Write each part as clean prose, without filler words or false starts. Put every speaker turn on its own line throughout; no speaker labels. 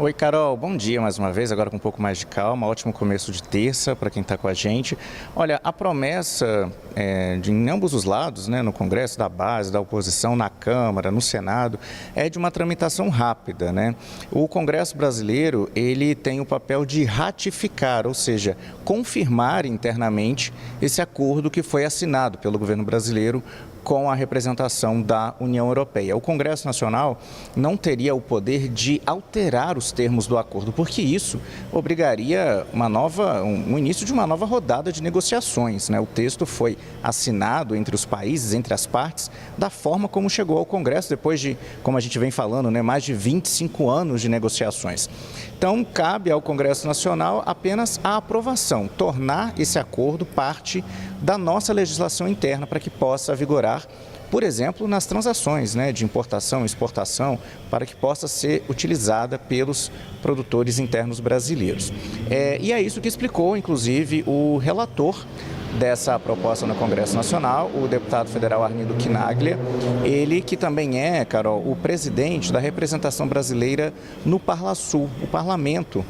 Oi, Carol, bom dia mais uma vez, agora com um pouco mais de calma, ótimo começo de terça para quem está com a gente. Olha, a promessa em ambos os lados, né, no Congresso, da base, da oposição, na Câmara, no Senado, é de uma tramitação rápida, né? O Congresso brasileiro, ele tem o papel de ratificar, ou seja, confirmar internamente esse acordo que foi assinado pelo governo brasileiro com a representação da União Europeia. O Congresso Nacional não teria o poder de alterar os termos do acordo, porque isso obrigaria um início de uma nova rodada de negociações, né? O texto foi assinado entre os países, entre as partes, da forma como chegou ao Congresso, depois de, como a gente vem falando, né, mais de 25 anos de negociações. Então, cabe ao Congresso Nacional apenas a aprovação, tornar esse acordo parte da nossa legislação interna para que possa vigorar, por exemplo, nas transações, né, de importação e exportação, para que possa ser utilizada pelos produtores internos brasileiros. E é isso que explicou, inclusive, o relator dessa proposta no Congresso Nacional, o deputado federal Arlindo Quinaglia, ele que também é, Carol, o presidente da representação brasileira no Parlasul, o parlamento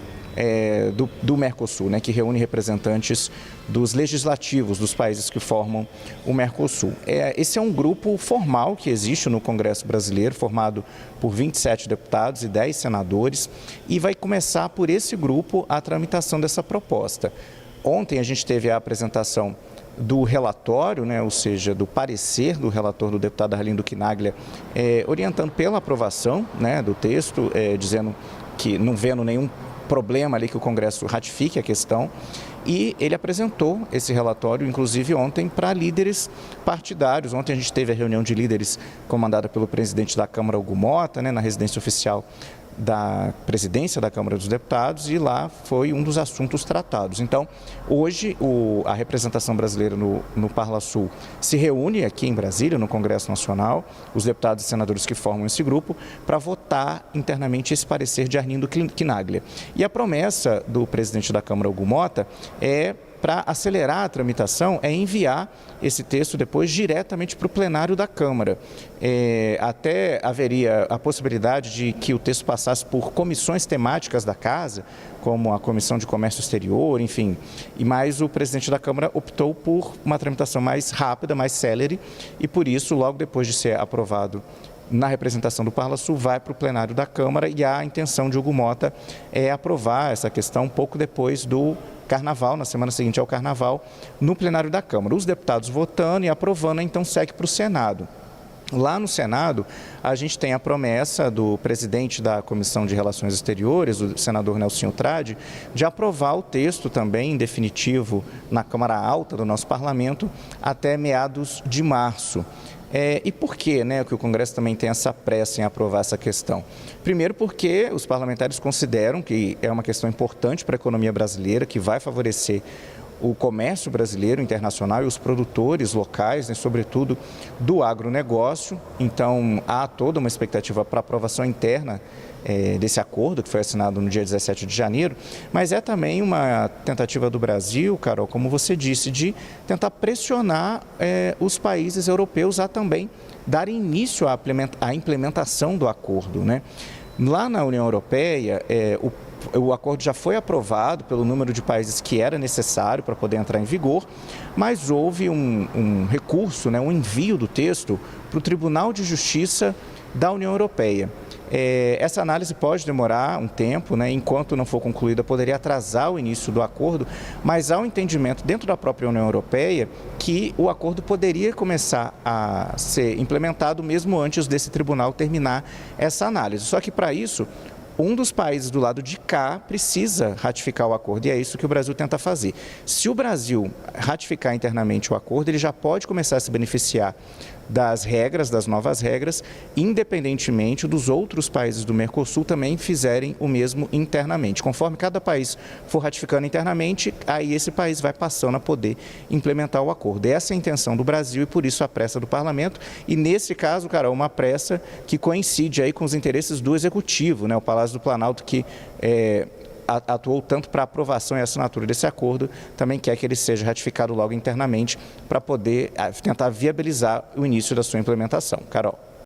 do Mercosul, né, que reúne representantes dos legislativos dos países que formam o Mercosul. Esse é um grupo formal que existe no Congresso brasileiro, formado por 27 deputados e 10 senadores, e vai começar por esse grupo a tramitação dessa proposta. Ontem a gente teve a apresentação do relatório, né, ou seja, do parecer do relator do deputado Arlindo Quinaglia, orientando pela aprovação, né, do texto, dizendo que não vendo nenhum problema ali que o Congresso ratifique a questão, e ele apresentou esse relatório, inclusive ontem, para líderes partidários. Ontem a gente teve a reunião de líderes comandada pelo presidente da Câmara, Hugo Motta, né, na residência oficial da presidência da Câmara dos Deputados, e lá foi um dos assuntos tratados. Então, hoje a representação brasileira no Parlasul se reúne aqui em Brasília, no Congresso Nacional, os deputados e senadores que formam esse grupo, para votar internamente esse parecer de Arlindo Quinaglia. E a promessa do presidente da Câmara, Hugo Motta, para acelerar a tramitação, é enviar esse texto depois diretamente para o plenário da Câmara. Até haveria a possibilidade de que o texto passasse por comissões temáticas da Casa, como a Comissão de Comércio Exterior, enfim. Mas o presidente da Câmara optou por uma tramitação mais rápida, mais célere, e por isso, logo depois de ser aprovado na representação do Parlasul, vai para o plenário da Câmara, e a intenção de Hugo Motta é aprovar essa questão um pouco depois do Carnaval, na semana seguinte ao Carnaval, no plenário da Câmara. Os deputados votando e aprovando, então segue para o Senado. Lá no Senado, a gente tem a promessa do presidente da Comissão de Relações Exteriores, o senador Nelsinho Trade, de aprovar o texto também em definitivo na Câmara Alta do nosso parlamento até meados de março. E por que, né, que o Congresso também tem essa pressa em aprovar essa questão? Primeiro porque os parlamentares consideram que é uma questão importante para a economia brasileira, que vai favorecer o comércio brasileiro internacional e os produtores locais, né, sobretudo do agronegócio. Então, há toda uma expectativa para aprovação interna desse acordo que foi assinado no dia 17 de janeiro, mas é também uma tentativa do Brasil, Carol, como você disse, de tentar pressionar os países europeus a também dar início à implementação do acordo, né? Lá na União Europeia, o acordo já foi aprovado pelo número de países que era necessário para poder entrar em vigor, mas houve um recurso, né, um envio do texto para o Tribunal de Justiça da União Europeia. Essa análise pode demorar um tempo, né, enquanto não for concluída, poderia atrasar o início do acordo, mas há um entendimento dentro da própria União Europeia que o acordo poderia começar a ser implementado mesmo antes desse tribunal terminar essa análise. Só que para isso, um dos países do lado de cá precisa ratificar o acordo, e é isso que o Brasil tenta fazer. Se o Brasil ratificar internamente o acordo, ele já pode começar a se beneficiar das regras, das novas regras, independentemente dos outros países do Mercosul também fizerem o mesmo internamente. Conforme cada país for ratificando internamente, aí esse país vai passando a poder implementar o acordo. Essa é a intenção do Brasil e por isso a pressa do Parlamento. E nesse caso, Carol, uma pressa que coincide aí com os interesses do Executivo, né? O Palácio do Planalto, que atuou tanto para a aprovação e assinatura desse acordo, também quer que ele seja ratificado logo internamente para poder tentar viabilizar o início da sua implementação. Carol.